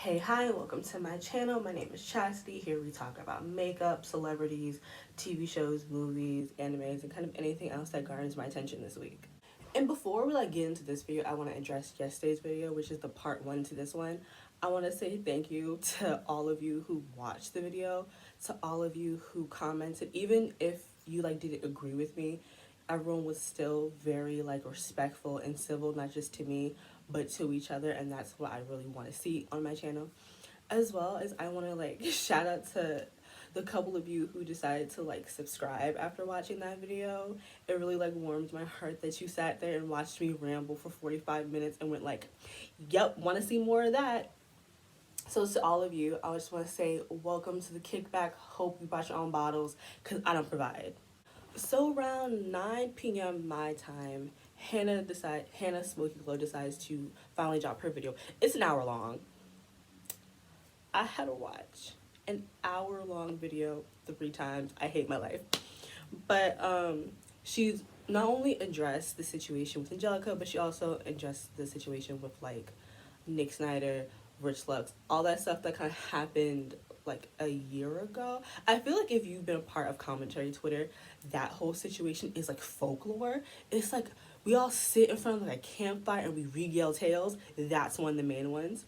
Hey, hi, welcome to my channel. My name is Chastity. Here we talk about makeup, celebrities, TV shows, movies, animes, and kind of anything else that garners my attention this week. And before we get into this video, I want to address yesterday's video, which is the part one to this one. I want to say thank you to all of you who watched the video, to all of you who commented, even if you didn't agree with me. Everyone was still very respectful and civil, not just to me, but to each other, and that's what I really want to see on my channel. As well as I want to shout out to the couple of you who decided to subscribe after watching that video. It really warmed my heart that you sat there and watched me ramble for 45 minutes and went yep, want to see more of that. So to all of you, I just want to say welcome to the kickback. Hope you bought your own bottles because I don't provide. So around 9 p.m. my time, Hannah Smokey Glow decides to finally drop her video. It's an hour long. I had to watch an hour-long video 3 times. I hate my life. But she's not only addressed the situation with Angelika, but she also addressed the situation with Nick Snyder, Rich Lux, all that stuff that kind of happened a year ago. I feel like if you've been a part of commentary Twitter, that whole situation is folklore. It's we all sit in front of a campfire and we regale tales. That's one of the main ones.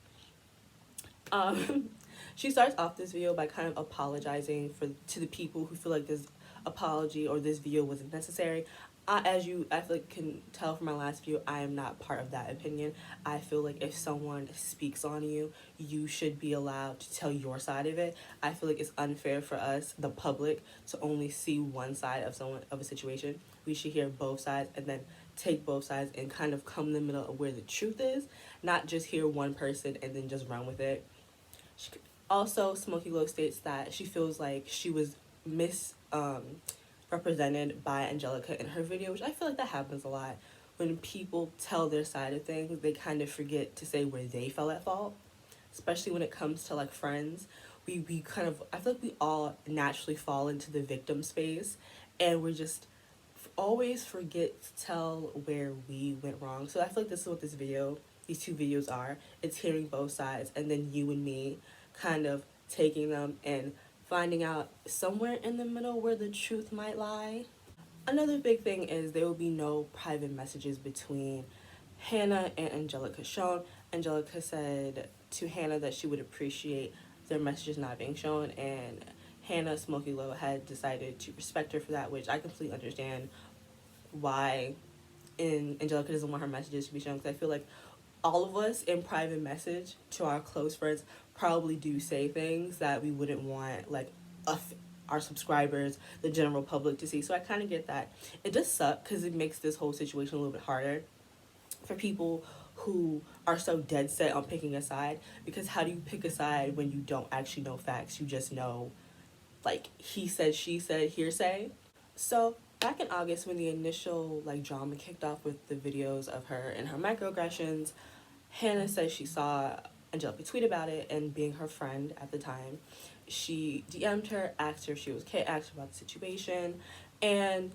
She starts off this video by kind of apologizing to the people who feel like this apology or this video wasn't necessary. I feel can tell from my last video, I am not part of that opinion. I feel like if someone speaks on you, you should be allowed to tell your side of it. I feel like it's unfair for us, the public, to only see one side of a situation. We should hear both sides and then take both sides and kind of come in the middle of where the truth is, not just hear one person and then just run with it. Also, Smokey Glow states that she feels like she was represented by Angelika in her video, which I feel like that happens a lot. When people tell their side of things, they kind of forget to say where they fell at fault, especially when it comes to friends. We kind of, I feel like we all naturally fall into the victim space, and we just always forget to tell where we went wrong. So I feel like this is what these 2 videos are. It's hearing both sides, and then you and me kind of taking them and finding out somewhere in the middle where the truth might lie. Another big thing is there will be no private messages between Hannah and Angelika shown. Angelika said to Hannah that she would appreciate their messages not being shown, and Hannah Smokey Glow had decided to respect her for that, which I completely understand why Angelika doesn't want her messages to be shown, because I feel like all of us in private message to our close friends probably do say things that we wouldn't want our subscribers, the general public, to see. So I kind of get that. It does suck because it makes this whole situation a little bit harder for people who are so dead set on picking a side, because how do you pick a side when you don't actually know facts? You just know he said, she said, hearsay. So back in August, when the initial drama kicked off with the videos of her and her microaggressions, Hannah says she saw Angelika tweet about it, and being her friend at the time, she DM'd her, asked her if she was okay, asked her about the situation, and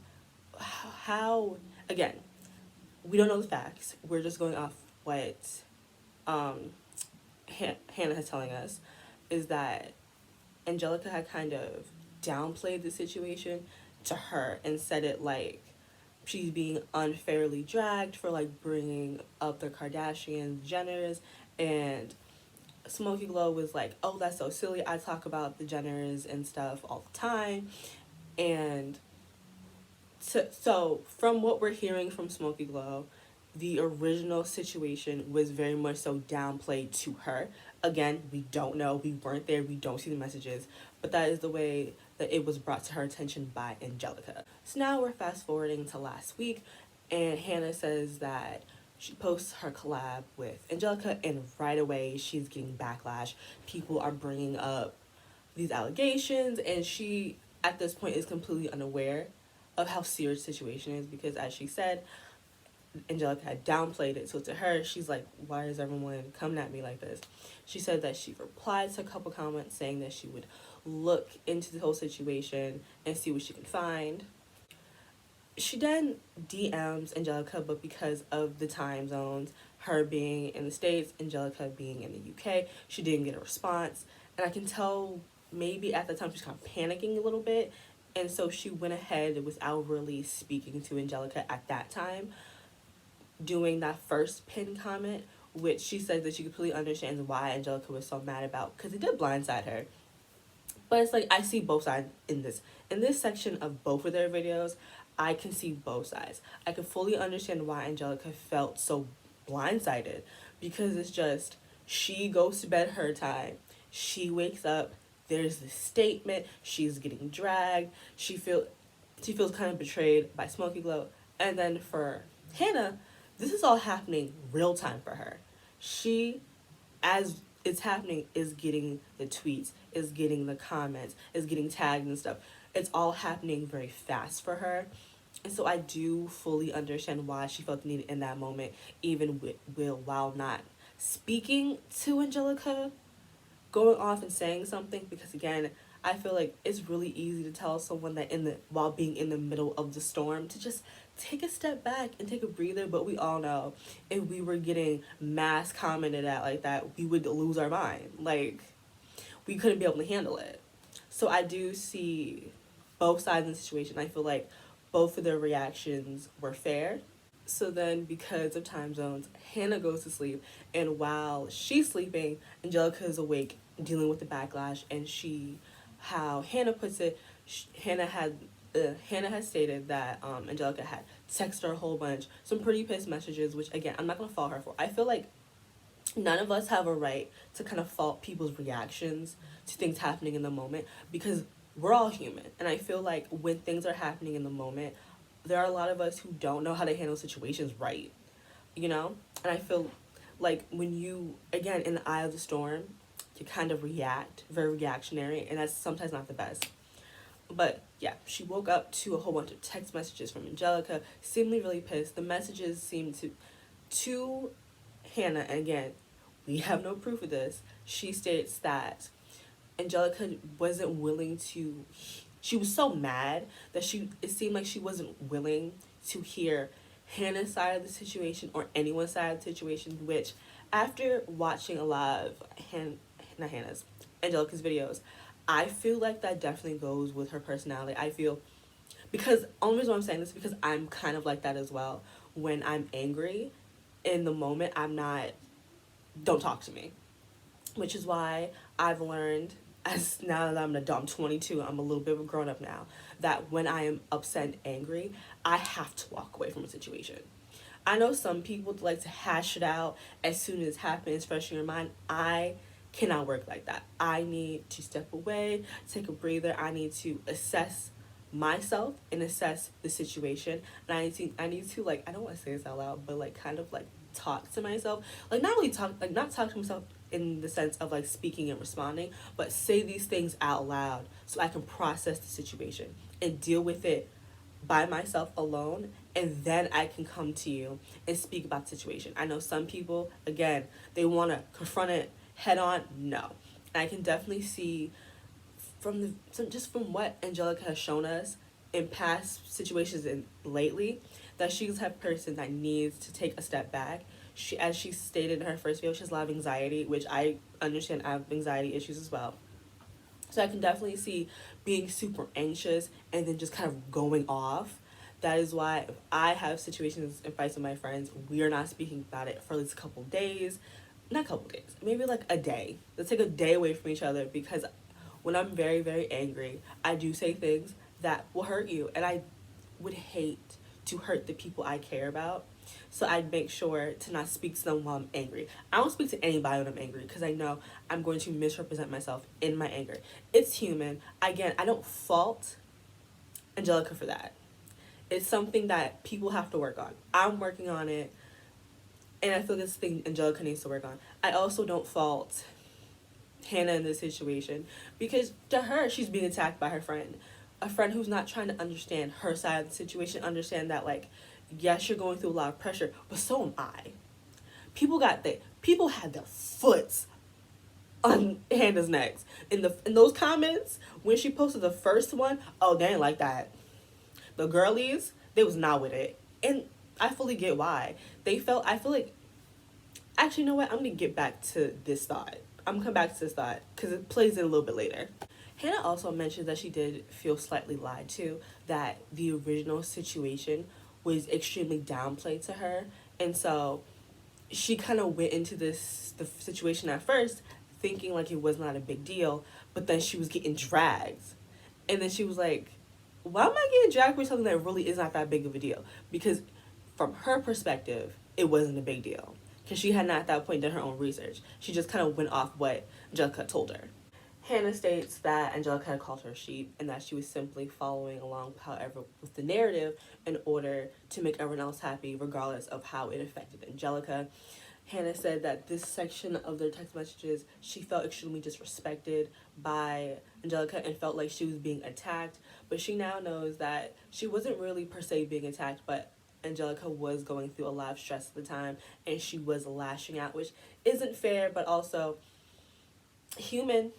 how, again, we don't know the facts. We're just going off what Hannah is telling us, is that Angelika had kind of downplayed the situation to her and said it she's being unfairly dragged for bringing up the Kardashians, Jenners, and Smokey Glow was oh, that's so silly. I talk about the Jenners and stuff all the time. And so from what we're hearing from Smokey Glow, the original situation was very much so downplayed to her. Again, we don't know. We weren't there. We don't see the messages. But that is the way that it was brought to her attention by Angelika. So now we're fast forwarding to last week, and Hannah says that she posts her collab with Angelika, and right away she's getting backlash. People are bringing up these allegations, and she, at this point, is completely unaware of how serious the situation is, because as she said, Angelika had downplayed it. So to her, she's like, why is everyone coming at me like this? She said that she replied to a couple comments saying that she would look into the whole situation and see what she can find. She then DMs Angelika, but because of the time zones, her being in the States, Angelika being in the UK. She didn't get a response. And I can tell maybe at the time she's kind of panicking a little bit. And so she went ahead without really speaking to Angelika at that time, doing that first pin comment, which she said that she completely understands why Angelika was so mad about, because it did blindside her. But it's like, I see both sides in this. In this section of both of their videos, I can see both sides. I can fully understand why Angelika felt so blindsided, because it's just, she goes to bed her time. She wakes up, there's this statement, she's getting dragged, she feels kind of betrayed by Smokey Glow. And then for Hannah, this is all happening real time for her. She, as it's happening, is getting the tweets, is getting the comments, is getting tagged and stuff. It's all happening very fast for her. And so I do fully understand why she felt the need in that moment, even while not speaking to Angelika, going off and saying something, because again, I feel like it's really easy to tell someone that while being in the middle of the storm to just take a step back and take a breather. But we all know, if we were getting mass commented at like that, we would lose our mind. Like, we couldn't be able to handle it. So I do see both sides of the situation. I feel like both of their reactions were fair. So then, because of time zones, Hannah goes to sleep, and while she's sleeping, Angelika is awake dealing with the backlash. And how Hannah puts it, Hannah had stated that Angelika had texted her a whole bunch, some pretty pissed messages, which again, I'm not gonna fault her for. I feel like none of us have a right to kind of fault people's reactions to things happening in the moment, because we're all human. And I feel like when things are happening in the moment, there are a lot of us who don't know how to handle situations right, you know? And I feel like when you, again, in the eye of the storm, you kind of react, very reactionary, and that's sometimes not the best. But yeah, she woke up to a whole bunch of text messages from Angelika, seemingly really pissed. The messages seemed to Hannah, and again, we have no proof of this, she states that Angelika wasn't willing to, she was so mad that it seemed like she wasn't willing to hear Hannah's side of the situation or anyone's side of the situation, which after watching a lot of Angelika's videos, I feel like that definitely goes with her personality. I feel, because, only reason why I'm saying this is because I'm kind of like that as well. When I'm angry, in the moment, don't talk to me. Which is why I've learned, as now that I'm an adult, I'm 22, I'm a little bit of a grown-up now, that when I am upset and angry, I have to walk away from a situation. I know some people like to hash it out as soon as it's happening, especially in your mind. I cannot work like that. I need to step away, take a breather. I need to assess myself and assess the situation. And I need to like, I don't want to say this out loud, but like kind of like talk to myself. Like not talk to myself in the sense of like speaking and responding, but say these things out loud so I can process the situation and deal with it by myself alone, and then I can come to you and speak about the situation. I know some people, again, they want to confront it head on. No. And I can definitely see from what Angelika has shown us in past situations and lately, that she's the type of person that needs to take a step back. As she stated in her first video, she has a lot of anxiety, which I understand. I have anxiety issues as well. So I can definitely see being super anxious and then just kind of going off. That is why if I have situations and fights with my friends, we are not speaking about it for at least a couple days. Not a couple days, maybe like a day. Let's take a day away from each other, because when I'm very, very angry, I do say things that will hurt you. And I would hate to hurt the people I care about. So I'd make sure to not speak to them while I'm angry. I don't speak to anybody when I'm angry, because I know I'm going to misrepresent myself in my anger. It's human. Again, I don't fault Angelika for that. It's something that people have to work on. I'm working on it, and I feel this thing Angelika needs to work on. I also don't fault Hannah in this situation, because to her, she's being attacked by her friend. A friend who's not trying to understand her side of the situation, understand that, like, yes, you're going through a lot of pressure, but so am I. People had their foots on Hannah's necks. In those comments, when she posted the first one, oh, they ain't like that. The girlies, they was not with it. And I fully get why. I feel like Actually, you know what? I'm gonna get back to this thought. I'm gonna come back to this thought because it plays in a little bit later. Hannah also mentioned that she did feel slightly lied to, that the original situation was extremely downplayed to her. And so she kind of went into the situation at first thinking like it was not a big deal, but then she was getting dragged. And then she was like, why am I getting dragged for something that really is not that big of a deal? Because from her perspective, it wasn't a big deal. Because she had not at that point done her own research. She just kind of went off what Angelika told her. Hannah states that Angelika had called her sheep and that she was simply following along, however, with the narrative in order to make everyone else happy, regardless of how it affected Angelika. Hannah said that this section of their text messages, she felt extremely disrespected by Angelika and felt like she was being attacked. But she now knows that she wasn't really per se being attacked, but Angelika was going through a lot of stress at the time and she was lashing out, which isn't fair, but also human.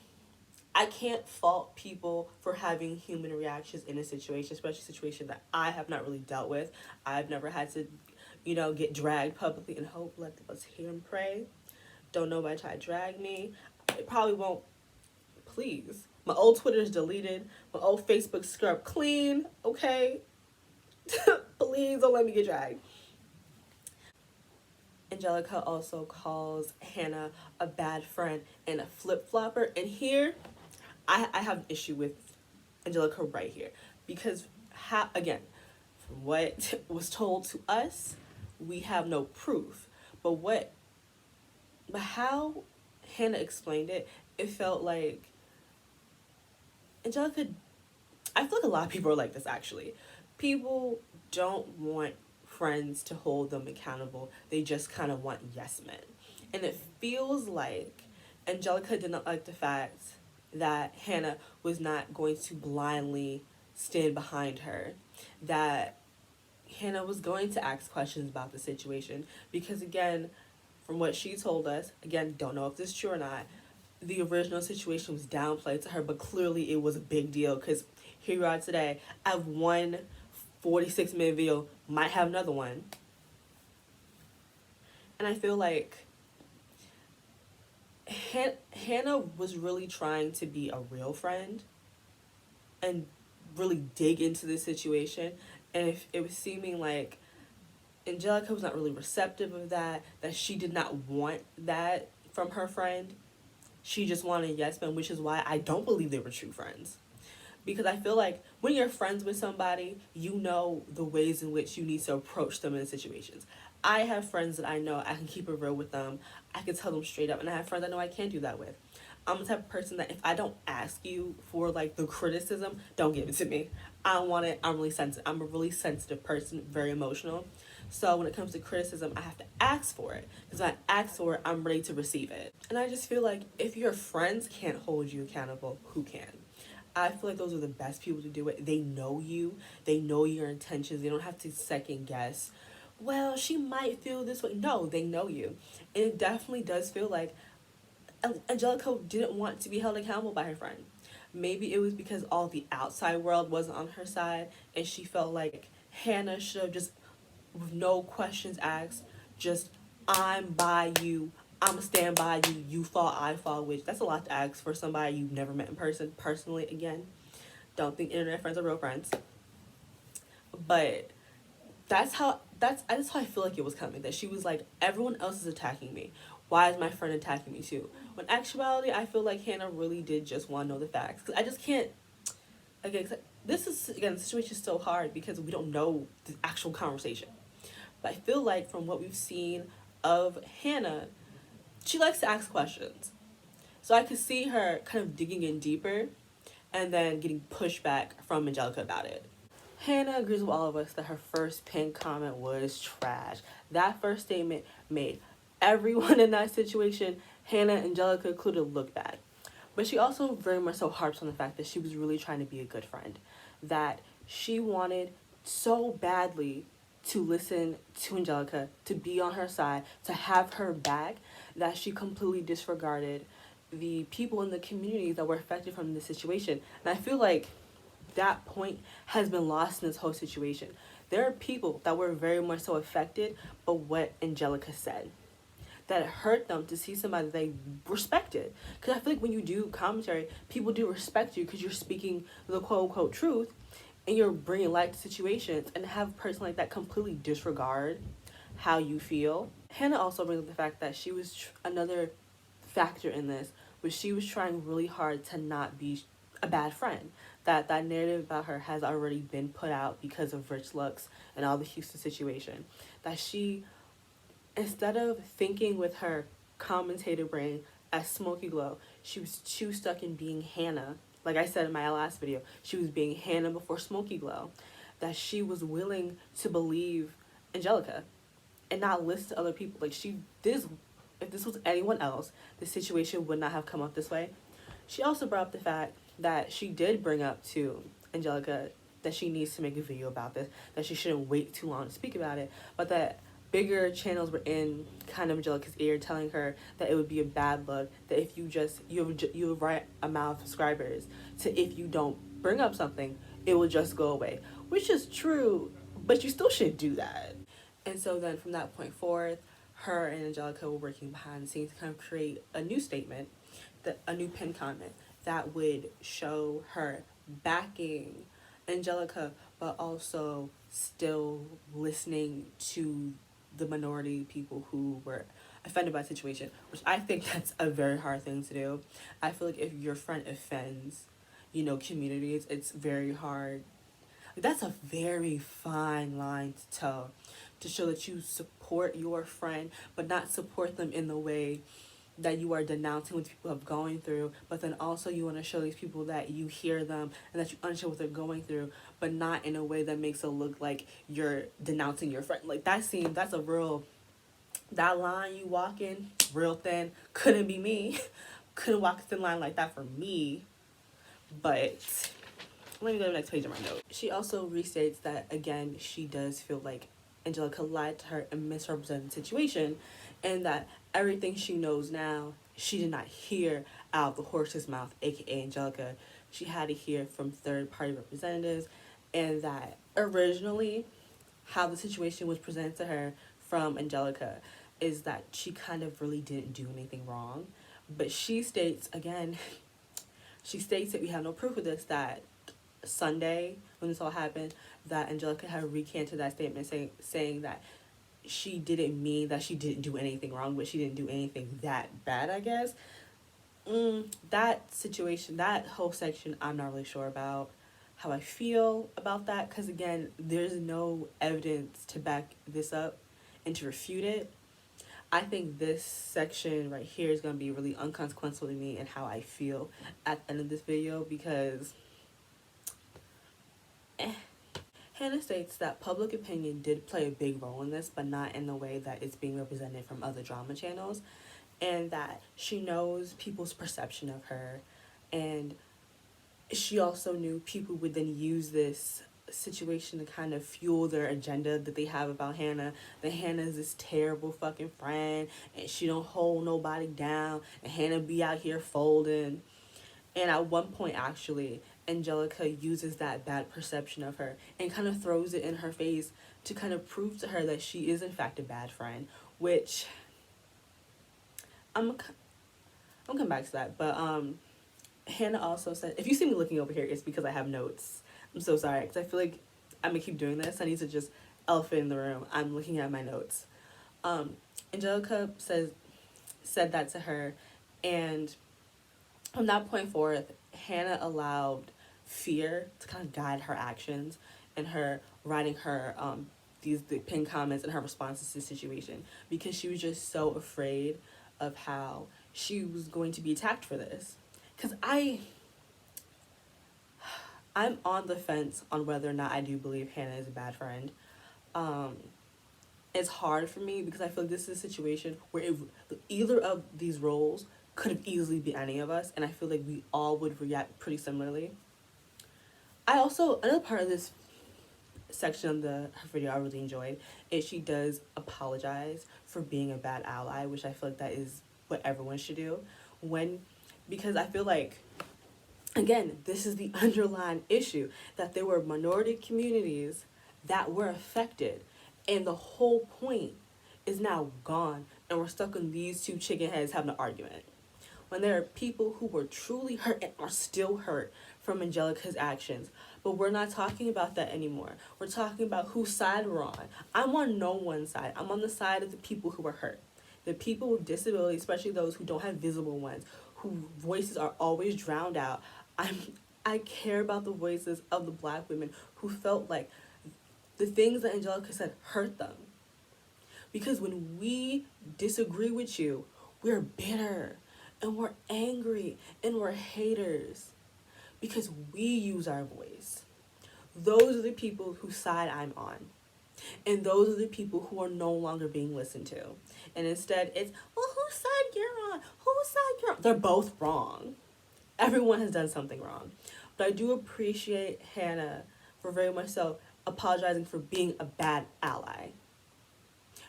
I can't fault people for having human reactions in a situation, especially a situation that I have not really dealt with. I've never had to, get dragged publicly, and hope let us hear and pray. Don't nobody try to drag me. It probably won't. Please. My old Twitter is deleted. My old Facebook scrubbed clean. Okay? Please don't let me get dragged. Angelika also calls Hannah a bad friend and a flip-flopper. And here, I have an issue with Angelika right here. Because, again, from what was told to us, we have no proof. But how Hannah explained it, it felt like Angelika, I feel like a lot of people are like this actually. People don't want friends to hold them accountable. They just kind of want yes men. And it feels like Angelika did not like the fact that Hannah was not going to blindly stand behind her. That Hannah was going to ask questions about the situation. Because again, from what she told us, again, don't know if this is true or not, the original situation was downplayed to her, but clearly it was a big deal because here you are today. I have one 46-minute video, might have another one. And I feel like Hannah was really trying to be a real friend and really dig into the situation. And if it was seeming like Angelika was not really receptive of that she did not want that from her friend. She just wanted a yes man, which is why I don't believe they were true friends. Because I feel like when you're friends with somebody, you know the ways in which you need to approach them in situations. I have friends that I know I can keep it real with them. I can tell them straight up. And I have friends I know I can't do that with. I'm the type of person that if I don't ask you for like the criticism, don't give it to me. I don't want it. I'm really sensitive. I'm a really sensitive person, very emotional. So when it comes to criticism, I have to ask for it. Because when I ask for it, I'm ready to receive it. And I just feel like if your friends can't hold you accountable, who can? I feel like those are the best people to do it. They know you. They know your intentions. They don't have to second guess. Well, she might feel this way. No, they know you. And it definitely does feel like Angelika didn't want to be held accountable by her friend. Maybe it was because all the outside world wasn't on her side and she felt like Hannah should have just, with no questions asked, just, I'm by you, I'm stand by you, you fall, I fall, which that's a lot to ask for somebody you've never met in person. Personally, again, don't think internet friends are real friends. But that's how I feel like it was coming. That she was like, everyone else is attacking me. Why is my friend attacking me too? When actuality, I feel like Hannah really did just want to know the facts. Because I just can't, again, this is, again, the situation is so hard because we don't know the actual conversation. But I feel like from what we've seen of Hannah, she likes to ask questions. So I could see her kind of digging in deeper and then getting pushback from Angelika about it. Hannah agrees with all of us that her first pinned comment was trash. That first statement made everyone in that situation, Hannah and Angelika included, look bad. But she also very much so harps on the fact that she was really trying to be a good friend. That she wanted so badly to listen to Angelika, to be on her side, to have her back, that she completely disregarded the people in the community that were affected from the situation. And I feel like that point has been lost in this whole situation. There are people that were very much so affected by what Angelika said. that it hurt them to see somebody they respected. Because I feel like when you do commentary, people do respect you because you're speaking the quote-unquote truth, and you're bringing light to situations, and have a person like that completely disregard how you feel. Hannah also brings up the fact that she was another factor in this, was she was trying really hard to not be a bad friend. That narrative about her has already been put out because of Rich Looks and all the Houston situation. That she, instead of thinking with her commentator brain as Smokey Glow, she was too stuck in being Hannah. Like I said in my last video, she was being Hannah before Smokey Glow. That she was willing to believe Angelika and not listen to other people. Like if this was anyone else, the situation would not have come up this way. She also brought up the fact that she did bring up to Angelika that she needs to make a video about this, that she shouldn't wait too long to speak about it, but that bigger channels were in kind of Angelika's ear telling her that it would be a bad look, that if you have the right amount of subscribers, to if you don't bring up something, it will just go away, which is true, but you still should do that. And so then from that point forward, her and Angelika were working behind the scenes to kind of create a new statement, a new pin comment that would show her backing Angelika, but also still listening to the minority people who were offended by the situation, which I think that's a very hard thing to do. I feel like if your friend offends, communities, it's very hard. That's a very fine line to tell, to show that you support your friend, but not support them in the way that you are denouncing what people have going through, but then also you want to show these people that you hear them and that you understand what they're going through, but not in a way that makes it look like you're denouncing your friend. Like that line you walk in, real thin, couldn't be me. Couldn't walk a thin line like that for me. But let me go to the next page of my note. She also restates that, again, she does feel like Angelika lied to her and misrepresented the situation, and that everything she knows now, she did not hear out of the horse's mouth, aka Angelika. She had to hear from third-party representatives, and that originally how the situation was presented to her from Angelika is that she kind of really didn't do anything wrong. But she states, again, that we have no proof of this, that Sunday, when this all happened, that Angelika had recanted that statement, saying that she didn't mean that she didn't do anything wrong, but she didn't do anything that bad, I guess. That situation, that whole section, I'm not really sure about how I feel about that, because again, there's no evidence to back this up and to refute it. I think this section right here is going to be really unconsequential to me and how I feel at the end of this video, because Hannah states that public opinion did play a big role in this, but not in the way that it's being represented from other drama channels, and that she knows people's perception of her, and she also knew people would then use this situation to kind of fuel their agenda that they have about Hannah, that Hannah is this terrible fucking friend and she don't hold nobody down, and Hannah be out here folding. And at one point, actually, Angelika uses that bad perception of her and kind of throws it in her face to kind of prove to her that she is in fact a bad friend, which I'm gonna come back to that. But Hannah also said, if you see me looking over here, it's because I have notes. I'm so sorry, because I feel like I'm gonna keep doing this. I need to just elephant in the room. I'm looking at my notes. Angelika said that to her, and from that point forth, Hannah allowed fear to kind of guide her actions and her writing her the pinned comments and her responses to the situation, because she was just so afraid of how she was going to be attacked for this. Because I'm on the fence on whether or not I do believe Hannah is a bad friend. It's hard for me because I feel like this is a situation where either of these roles could have easily been any of us, and I feel like we all would react pretty similarly. Another part of this section of her video I really enjoyed is she does apologize for being a bad ally, which I feel like that is what everyone should do. Because I feel like, again, this is the underlying issue, that there were minority communities that were affected, and the whole point is now gone and we're stuck on these two chicken heads having an argument. When there are people who were truly hurt and are still hurt from Angelika's actions. But we're not talking about that anymore. We're talking about whose side we're on. I'm on no one's side. I'm on the side of the people who are hurt. The people with disabilities, especially those who don't have visible ones, whose voices are always drowned out. I care about the voices of the Black women who felt like the things that Angelika said hurt them. Because when we disagree with you, we're bitter and we're angry and we're haters because we use our voice. Those are the people whose side I'm on. And those are the people who are no longer being listened to. And instead it's, well, whose side you're on? Whose side you're on? They're both wrong. Everyone has done something wrong. But I do appreciate Hannah for very much so apologizing for being a bad ally.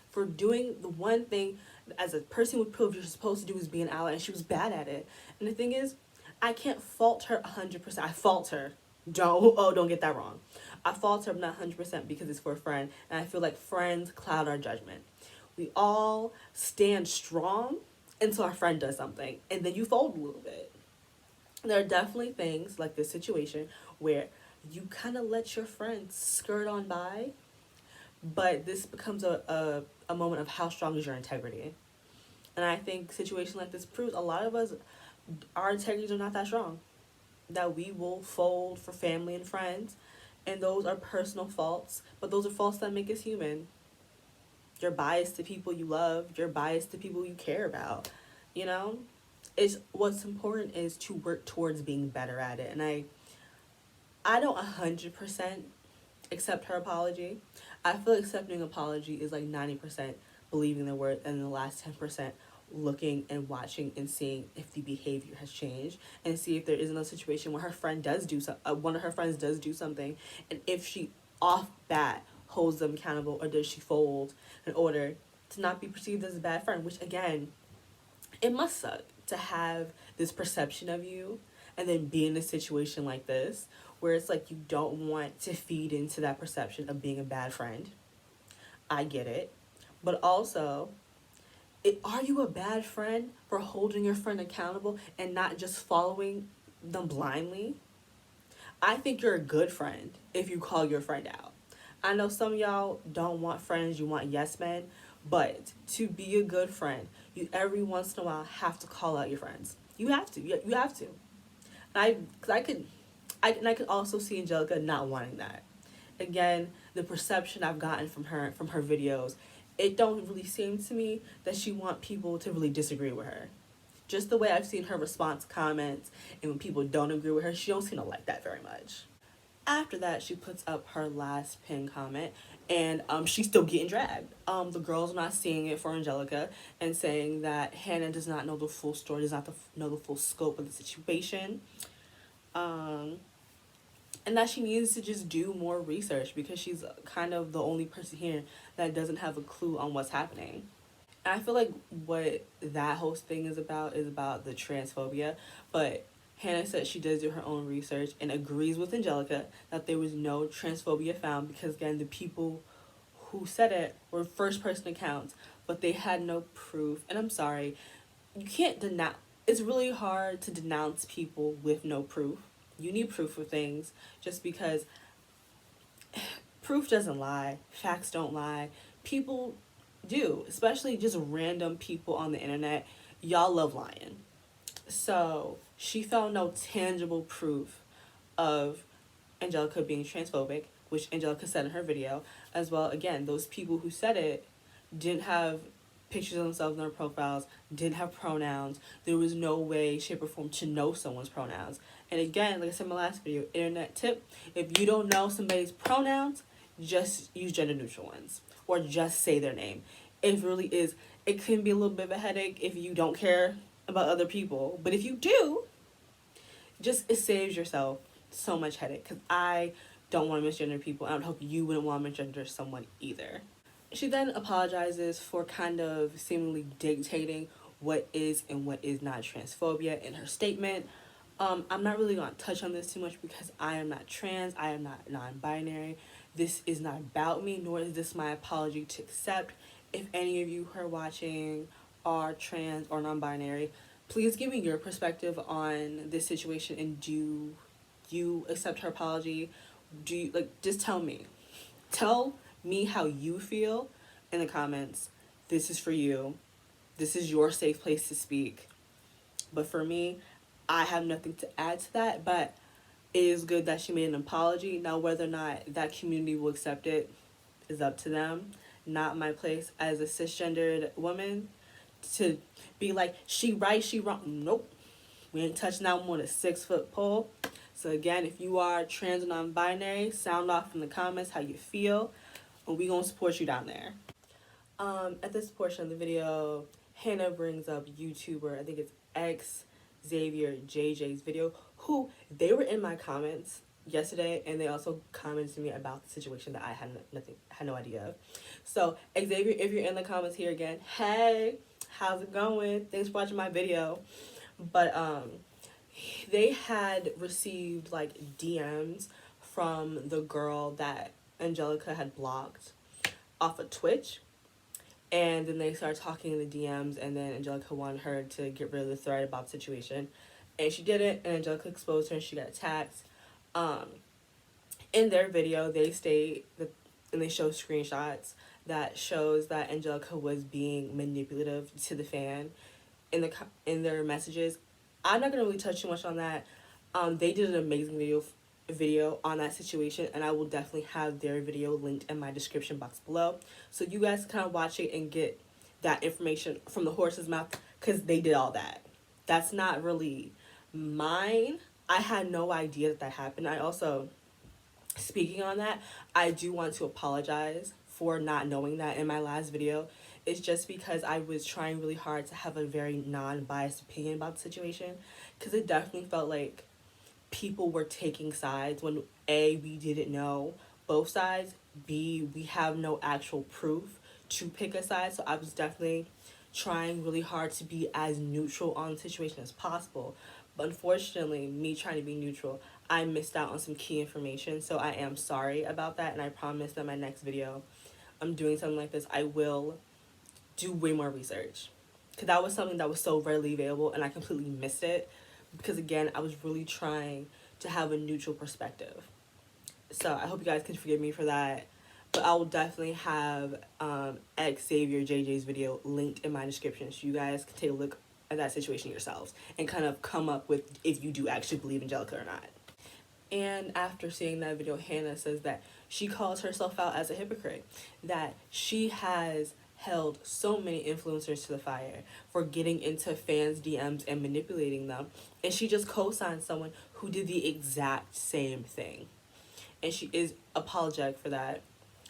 For doing the one thing as a person with privilege you're supposed to do is be an ally, and she was bad at it. And the thing is, I can't fault her 100%. I fault her. Don't get that wrong. I fault her, but not 100% because it's for a friend, and I feel like friends cloud our judgment. We all stand strong until our friend does something, and then you fold a little bit. There are definitely things like this situation where you kind of let your friend skirt on by, but this becomes a moment of how strong is your integrity. And I think situations like this proves a lot of us, our integrities are not that strong. That we will fold for family and friends, and those are personal faults, but those are faults that make us human. You're biased to people you love, you're biased to people you care about, you know? It's what's important is to work towards being better at it. And I don't 100% accept her apology. I feel like accepting an apology is like 90% believing the word, and the last 10% looking and watching and seeing if the behavior has changed, and see if there is another situation where her friend does do one of her friends does do something, and if she off bat holds them accountable, or does she fold in order to not be perceived as a bad friend, which again, it must suck to have this perception of you and then be in a situation like this where it's like you don't want to feed into that perception of being a bad friend. I get it. But also, are you a bad friend for holding your friend accountable and not just following them blindly? I think you're a good friend if you call your friend out. I know some of y'all don't want friends, you want yes men, but to be a good friend, you every once in a while have to call out your friends. You have to. You have to. And I could also see Angelika not wanting that. Again, the perception I've gotten from her videos, it don't really seem to me that she want people to really disagree with her. Just the way I've seen her response comments, and when people don't agree with her, she don't seem to like that very much. After that, she puts up her last pinned comment, and she's still getting dragged. The girls are not seeing it for Angelika and saying that Hannah does not know the full story, does not know the full scope of the situation. And that she needs to just do more research because she's kind of the only person here that doesn't have a clue on what's happening. And I feel like what that whole thing is about the transphobia, but Hannah said she does do her own research and agrees with Angelika that there was no transphobia found because, again, the people who said it were first-person accounts, but they had no proof. And I'm sorry, you can't denounce. It's really hard to denounce people with no proof. You need proof of things just because proof doesn't lie. Facts don't lie. People do, especially just random people on the internet. Y'all love lying. So she found no tangible proof of Angelika being transphobic, which Angelika said in her video. As well, again, those people who said it didn't have pictures of themselves in their profiles, didn't have pronouns. There was no way, shape, or form to know someone's pronouns. And again, like I said in my last video, internet tip, if you don't know somebody's pronouns, just use gender neutral ones. Or just say their name. It really is, it can be a little bit of a headache if you don't care about other people. But if you do, it saves yourself so much headache. Because I don't want to misgender people. And I would hope you wouldn't want to misgender someone either. She then apologizes for kind of seemingly dictating what is and what is not transphobia in her statement. I'm not really going to touch on this too much because I am not trans, I am not non-binary. This is not about me, nor is this my apology to accept. if any of you who are watching are trans or non-binary, please give me your perspective on this situation, and do you accept her apology? Do you, like, just tell me. Tell me how you feel in the comments. This is for you. This is your safe place to speak. But for me, I have nothing to add to that, but it is good that she made an apology. Now, whether or not that community will accept it is up to them. Not my place as a cisgendered woman to be like, she right, she wrong. Nope. We ain't touching that one with a 6-foot pole. So again, if you are trans or non-binary, sound off in the comments how you feel, and we gonna support you down there. At this portion of the video, Hannah brings up YouTuber, I think it's Xzavierjj's video, who they were in my comments yesterday, and they also commented to me about the situation that I had no idea of. So Xavier, if you're in the comments here again, hey, how's it going? Thanks for watching my video. But they had received like DMs from the girl that Angelika had blocked off of Twitch. And then they started talking in the DMs, and then Angelika wanted her to get rid of the thread about the situation. And she didn't, and Angelika exposed her, and she got attacked. In their video, they state that, and they show screenshots that shows that Angelika was being manipulative to the fan in their messages. I'm not going to really touch too much on that. They did an amazing video on that situation, and I will definitely have their video linked in my description box below, so you guys can kind of watch it and get that information from the horse's mouth, because they did all that. That's not really mine. I had no idea that that happened. I also, speaking on that, I do want to apologize for not knowing that in my last video. It's just because I was trying really hard to have a very non-biased opinion about the situation, because it definitely felt like people were taking sides when A, we didn't know both sides, B, we have no actual proof to pick a side. So I was definitely trying really hard to be as neutral on the situation as possible. But unfortunately, me trying to be neutral, I missed out on some key information. So I am sorry about that, and I promise that my next video, I'm doing something like this, I will do way more research. Because that was something that was so readily available, and I completely missed it. Because again, I was really trying to have a neutral perspective. So I hope you guys can forgive me for that. But I will definitely have Xzavierjj's video linked in my description, so you guys can take a look at that situation yourselves and kind of come up with if you do actually believe Angelika or not. And after seeing that video, Hannah says that she calls herself out as a hypocrite, that she has held so many influencers to the fire for getting into fans' DMs and manipulating them, and she just co-signed someone who did the exact same thing, and she is apologetic for that.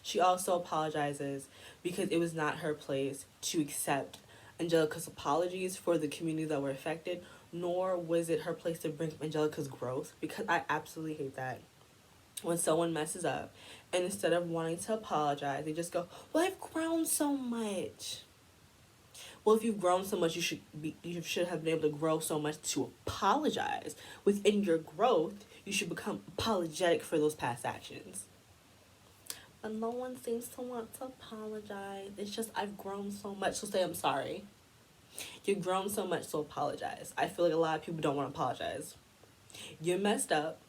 She also apologizes because it was not her place to accept Angelika's apologies for the community that were affected, nor was it her place to bring up Angelika's growth, because I absolutely hate that when someone messes up and instead of wanting to apologize, they just go, well, I've grown so much. Well, if you've grown so much, you should have been able to grow so much to apologize. Within your growth, you should become apologetic for those past actions. But no one seems to want to apologize. It's just, I've grown so much, so say I'm sorry. You've grown so much, so apologize. I feel like a lot of people don't want to apologize. You messed up.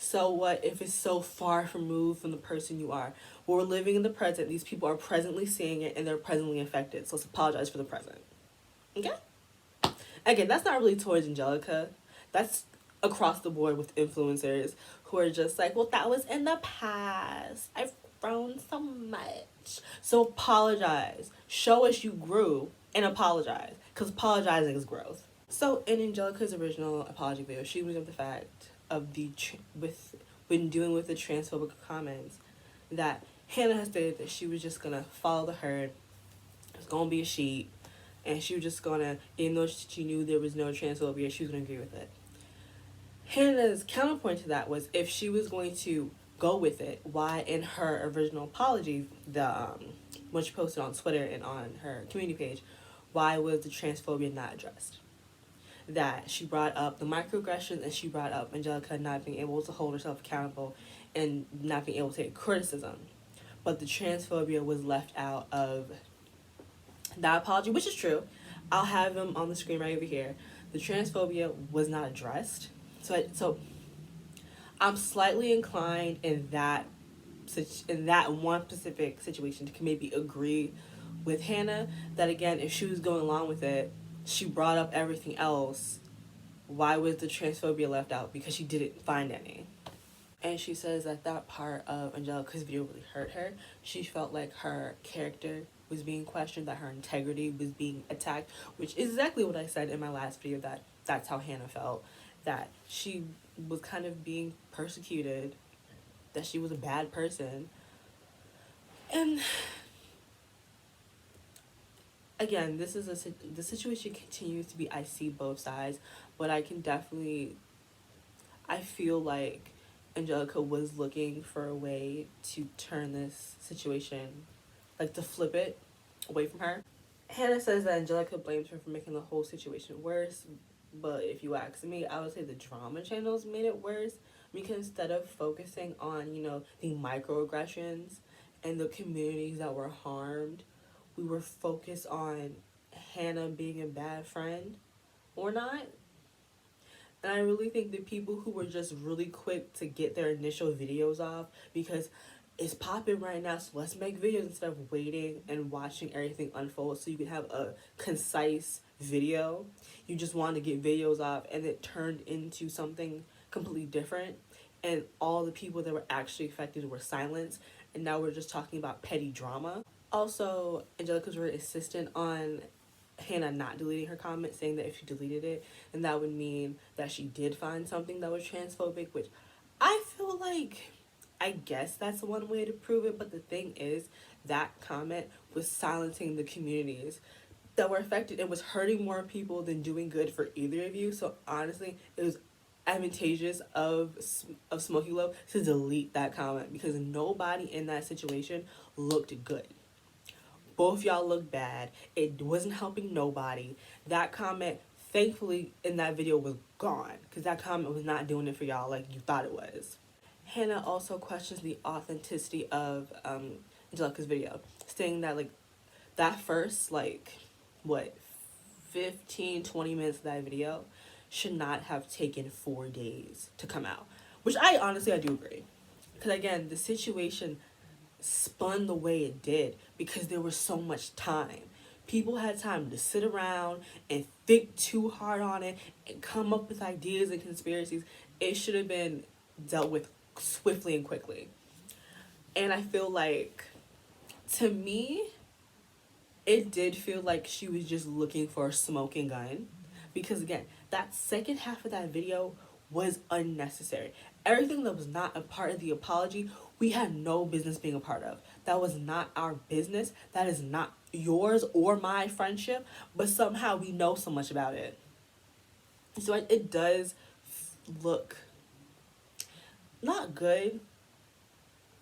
So what if it's so far removed from the person you are? We're living in the present. These people are presently seeing it, and they're presently affected. So let's apologize for the present. Okay? Again, that's not really towards Angelika. That's across the board with influencers who are just like, well, that was in the past. I've grown so much. So apologize. Show us you grew and apologize. Because apologizing is growth. So in Angelika's original apology video, she brings up the fact of when dealing with the transphobic comments, that Hannah has stated that she was just gonna follow the herd. It was gonna be a sheep, and she was just gonna, even though she knew there was no transphobia, she was gonna agree with it. Hannah's counterpoint to that was, if she was going to go with it, why in her original apology, when she posted on Twitter and on her community page, why was the transphobia not addressed? That she brought up the microaggressions, and she brought up Angelika not being able to hold herself accountable and not being able to take criticism. But the transphobia was left out of That apology, which is true, I'll have him on the screen right over here. The transphobia was not addressed. So I'm slightly inclined in that one specific situation to maybe agree with Hannah that, again, if she was going along with it, she brought up everything else. Why was the transphobia left out? Because she didn't find any. And she says that that part of Angelika's video really hurt her. She felt like her character was being questioned, that her integrity was being attacked, which is exactly what I said in my last video, that that's how Hannah felt, that she was kind of being persecuted, that she was a bad person. And again, the situation continues to be, I see both sides, but I feel like Angelika was looking for a way to turn this situation, like to flip it away from her. Hannah says that Angelika blames her for making the whole situation worse, but if you ask me, I would say the drama channels made it worse, because instead of focusing on, the microaggressions and the communities that were harmed, we were focused on Hannah being a bad friend or not. And I really think the people who were just really quick to get their initial videos off because it's popping right now, so let's make videos instead of waiting and watching everything unfold so you can have a concise video. You just wanted to get videos off, and it turned into something completely different. And all the people that were actually affected were silenced, and now we're just talking about petty drama. Also, Angelika's very insistent on Hannah not deleting her comment, saying that if she deleted it, then that would mean that she did find something that was transphobic, which I feel like, I guess that's one way to prove it, but the thing is, that comment was silencing the communities that were affected. It was hurting more people than doing good for either of you, so honestly, it was advantageous of Smokey Glow to delete that comment, because nobody in that situation looked good. Both y'all look bad. It wasn't helping nobody. That comment, thankfully, in that video was gone, because that comment was not doing it for y'all like you thought it was. Hannah also questions the authenticity of Angelika's video, saying that, like, that first, 15-20 minutes of that video should not have taken 4 days to come out. Which I do agree. Because, again, the situation spun the way it did because there was so much time. People had time to sit around and think too hard on it and come up with ideas and conspiracies. It should have been dealt with swiftly and quickly. And I feel like, to me, it did feel like she was just looking for a smoking gun. Because, again, that second half of that video was unnecessary. Everything that was not a part of the apology, we had no business being a part of. That was not our business. That is not yours or my friendship, but somehow we know so much about it. So it does look not good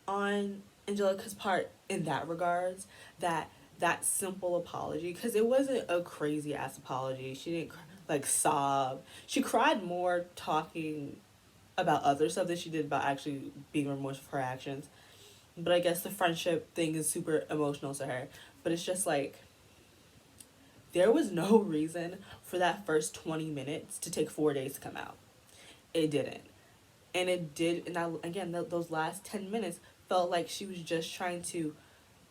on Angelika's part in that regards, that simple apology, because it wasn't a crazy ass apology. She didn't sob. She cried more talking about other stuff than she did about actually being remorseful for her actions. But I guess the friendship thing is super emotional to her. But it's just there was no reason for that first 20 minutes to take 4 days to come out. It didn't. And it did, and again, those last 10 minutes felt like she was just trying to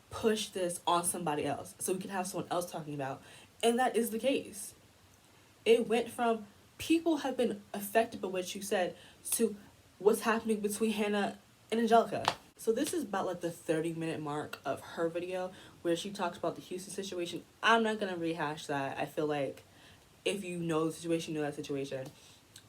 push this on somebody else so we can have someone else talking about. And that is the case. It went from people have been affected by what you said to what's happening between Hannah and Angelika. So this is about the 30-minute mark of her video where she talks about the Houston situation. I'm not going to rehash that. I feel like if you know the situation, you know that situation.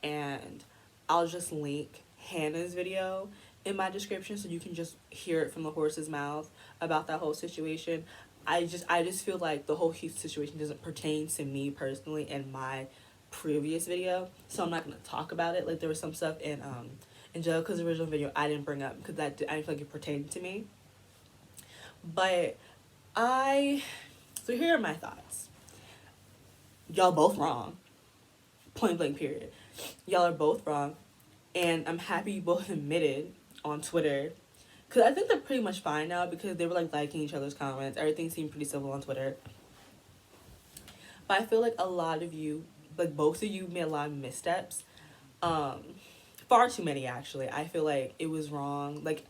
And I'll just link Hannah's video in my description so you can just hear it from the horse's mouth about that whole situation. I just feel like the whole Houston situation doesn't pertain to me personally in my previous video, so I'm not going to talk about it. There was some stuff in Angelika's original video I didn't bring up because I didn't feel like it pertained to me. But so here are my thoughts. Y'all both wrong. Point blank period. Y'all are both wrong, and I'm happy you both admitted on Twitter, because I think they're pretty much fine now because they were liking each other's comments. Everything seemed pretty civil on Twitter. But I feel like a lot of you, like both of you, made a lot of missteps. Um, Far too many actually. I feel like it was wrong. Like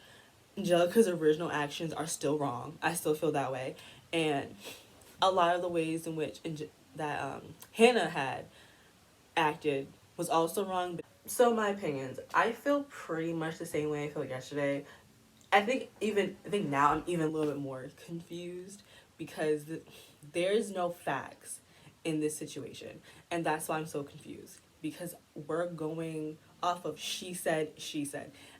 Angelika's original actions are still wrong. I still feel that way, and a lot of the ways in which Hannah had acted was also wrong. So my opinions, I feel pretty much the same way I felt yesterday. I think now I'm even a little bit more confused because there's no facts in this situation, and that's why I'm so confused because we're going off of she said,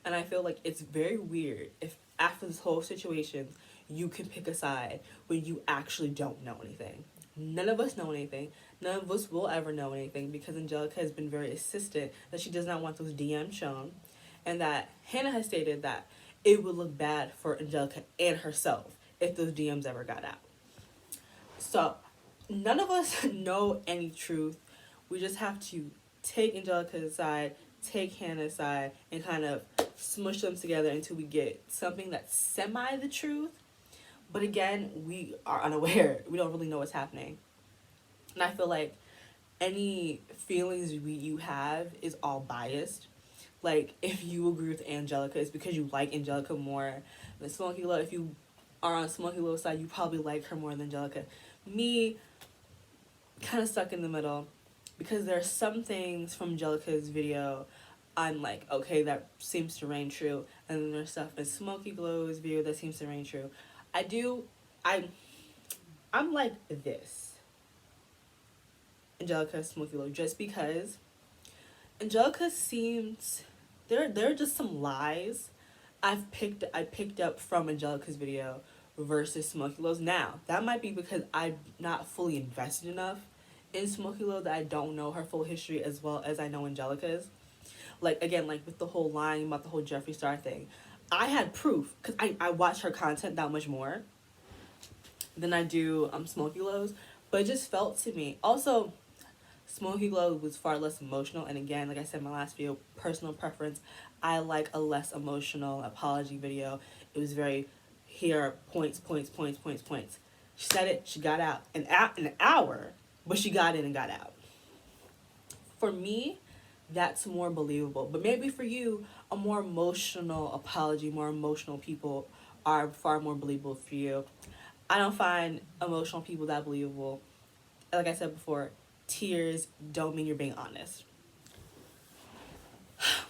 and I feel like it's very weird if after this whole situation you can pick a side when you actually don't know anything. None of us know anything. None of us will ever know anything because Angelika has been very insistent that she does not want those DMs shown, and that Hannah has stated that it would look bad for Angelika and herself if those DMs ever got out. So none of us know any truth. We just have to take Angelika's side, take Hannah's side, and kind of smush them together until we get something that's semi the truth. But again, we are unaware. We don't really know what's happening. And I feel like any feelings you have is all biased. Like, if you agree with Angelika, it's because you like Angelika more than Smokey Glow. If you are on Smokey Glow's side, you probably like her more than Angelika. Me, kind of stuck in the middle because there are some things from Angelika's video I'm like, okay, that seems to reign true. And then there's stuff in Smokey Glow's video that seems to reign true. I'm like this. Angelika, Smokey Glow, just because Angelika seems there are just some lies I picked up from Angelika's video versus Smokey Glow's. Now, that might be because I'm not fully invested enough in Smokey Glow that I don't know her full history as well as I know Angelika's. Like, again, like with the whole lying about the whole Jeffree Star thing. I had proof because I watch her content that much more than I do Smokey Glow's. But it just felt to me. Also, Smokey Glow was far less emotional, and again, like I said in my last video, personal preference, I like a less emotional apology video. It was very, here, points. She said it, she got out. In an hour, but she got in and got out. For me, that's more believable. But maybe for you, a more emotional apology, more emotional people are far more believable for you. I don't find emotional people that believable. Like I said before, tears don't mean you're being honest.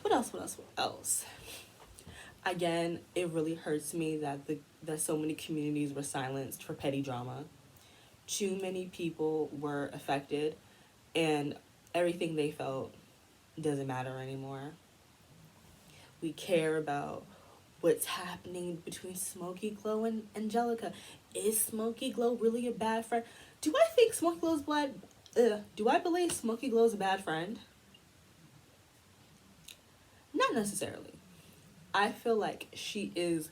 What else? Again, it really hurts me that that so many communities were silenced for petty drama. Too many people were affected, and everything they felt doesn't matter anymore. We care about what's happening between Smokey Glow and Angelika. Is Smokey Glow really a bad friend? Do I think Smokey Glow's bad? Do I believe Smokey Glow's a bad friend? Not necessarily. I feel like she is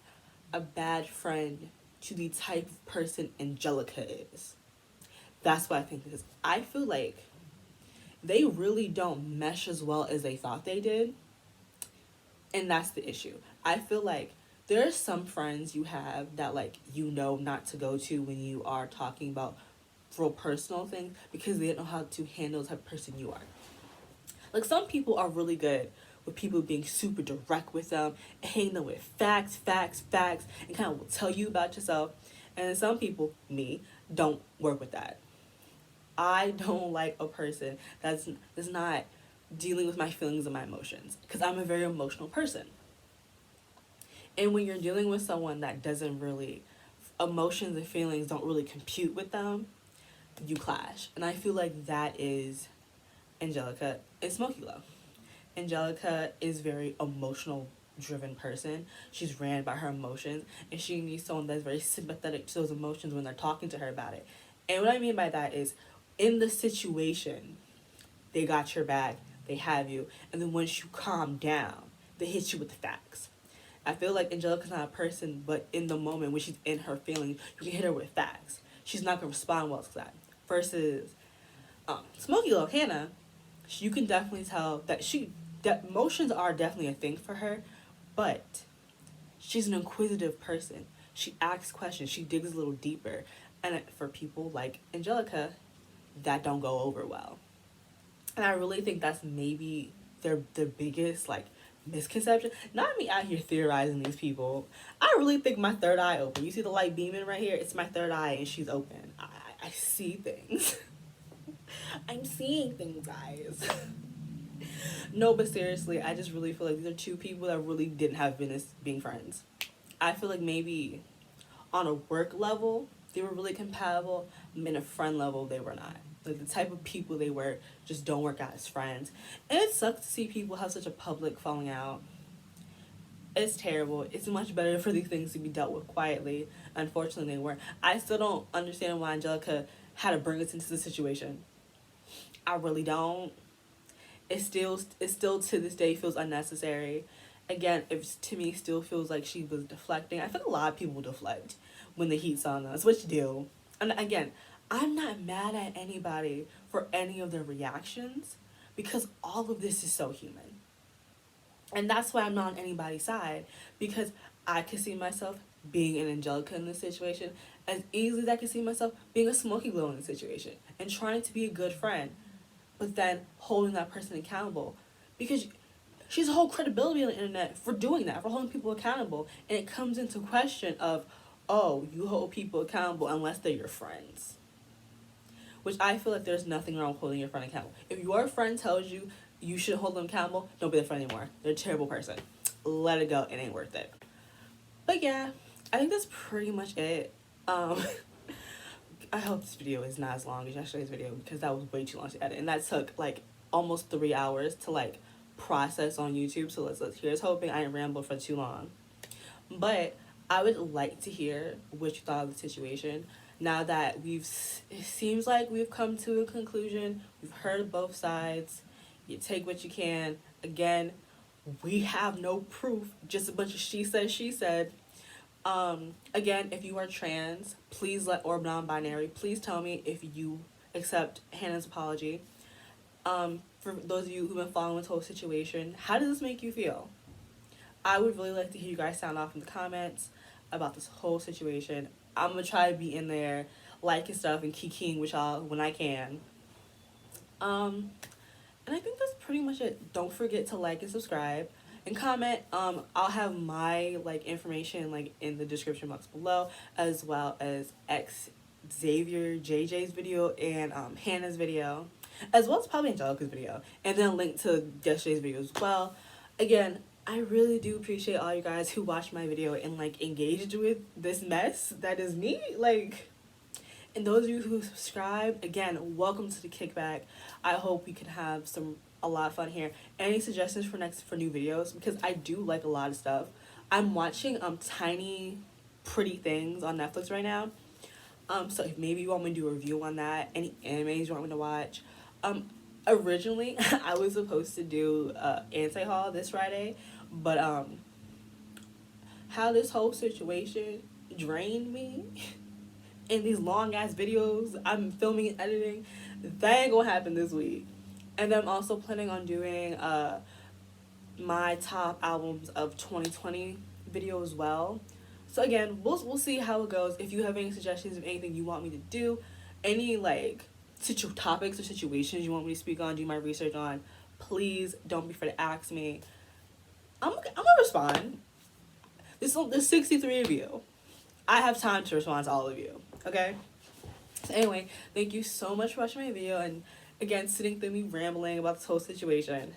a bad friend to the type of person Angelika is. That's what I think it is. I feel like they really don't mesh as well as they thought they did. And that's the issue. I feel like there are some friends you have that, like, you know not to go to when you are talking about real personal things because they don't know how to handle the type of person you are. Like, some people are really good with people being super direct with them and hitting them with facts, and kind of will tell you about yourself. And then some people, me, don't work with that. I don't like a person that's not dealing with my feelings and my emotions because I'm a very emotional person. And when you're dealing with someone that doesn't really, emotions and feelings don't really compute with them, you clash. And I feel like that is Angelika and Smokey Glow. Angelika is very emotional driven person. She's ran by her emotions, and she needs someone that's very sympathetic to those emotions when they're talking to her about it. And what I mean by that is, in the situation, they got your back, they have you, and then once you calm down, they hit you with the facts. I feel like Angelika's not a person, but in the moment when she's in her feelings, you can hit her with facts. She's not gonna respond well to that. Versus Smokey Glow, Hannah, you can definitely tell that emotions are definitely a thing for her, but she's an inquisitive person. She asks questions. She digs a little deeper. And for people like Angelika, that don't go over well. And I really think that's maybe their biggest like misconception. Not me out here theorizing these people. I really think my third eye open. You see the light beaming right here? It's my third eye and she's open. I see things. I'm seeing things, guys. No, but seriously, I just really feel like these are two people that really didn't have business being friends. I feel like maybe on a work level, they were really compatible. In a friend level, they were not. Like, the type of people they were just don't work out as friends. And it sucks to see people have such a public falling out. It's terrible. It's much better for these things to be dealt with quietly. Unfortunately, they weren't. I still don't understand why Angelika had to bring us into the situation. I really don't. It still to this day feels unnecessary. Again, it to me still feels like she was deflecting. I think a lot of people deflect when the heat's on us, which do. And again, I'm not mad at anybody for any of their reactions because all of this is so human. And that's why I'm not on anybody's side, because I could see myself being an Angelika in this situation as easily as I could see myself being a Smokey Glow in this situation and trying to be a good friend, but then holding that person accountable, because she has a whole credibility on the internet for doing that, for holding people accountable. And it comes into question of, oh, you hold people accountable unless they're your friends. Which I feel like there's nothing wrong with holding your friend accountable. If your friend tells you you should hold them accountable, don't be their friend anymore. They're a terrible person. Let it go. It ain't worth it. But yeah, I think that's pretty much it. I hope this video is not as long as yesterday's video, because that was way too long to edit. And that took like almost 3 hours to like process on YouTube. So here's hoping I didn't ramble for too long. But I would like to hear what you thought of the situation. Now that it seems like we've come to a conclusion, we've heard both sides, you take what you can. Again, we have no proof, just a bunch of she said. Again, if you are trans, please or non-binary, please tell me if you accept Hannah's apology. For those of you who've been following this whole situation, how does this make you feel? I would really like to hear you guys sound off in the comments about this whole situation. I'm gonna try to be in there liking stuff and kikiing with y'all when I can. And I think that's pretty much it. Don't forget to like and subscribe and comment. I'll have my like information like in the description box below, as well as Xzavierjj JJ's video and Hannah's video, as well as probably Angelika's video, and then a link to yesterday's video as well. Again, I really do appreciate all you guys who watched my video and like engaged with this mess that is me. Like, and those of you who subscribed, again, welcome to the kickback. I hope we can have a lot of fun here. Any suggestions for new videos? Because I do like a lot of stuff. I'm watching Tiny Pretty Things on Netflix right now. So if maybe you want me to do a review on that, any animes you want me to watch. Originally I was supposed to do anti-haul this Friday, but how this whole situation drained me in these long ass videos I'm filming and editing, that ain't gonna happen this week. And then I'm also planning on doing my top albums of 2020 video as well. So again, we'll see how it goes. If you have any suggestions of anything you want me to do, any like topics or situations you want me to speak on, do my research on, please don't be afraid to ask me. I'm gonna respond. There's 63 of you. I have time to respond to all of you, okay? So anyway, thank you so much for watching my video, and again, sitting through me rambling about this whole situation.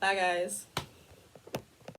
Bye, guys.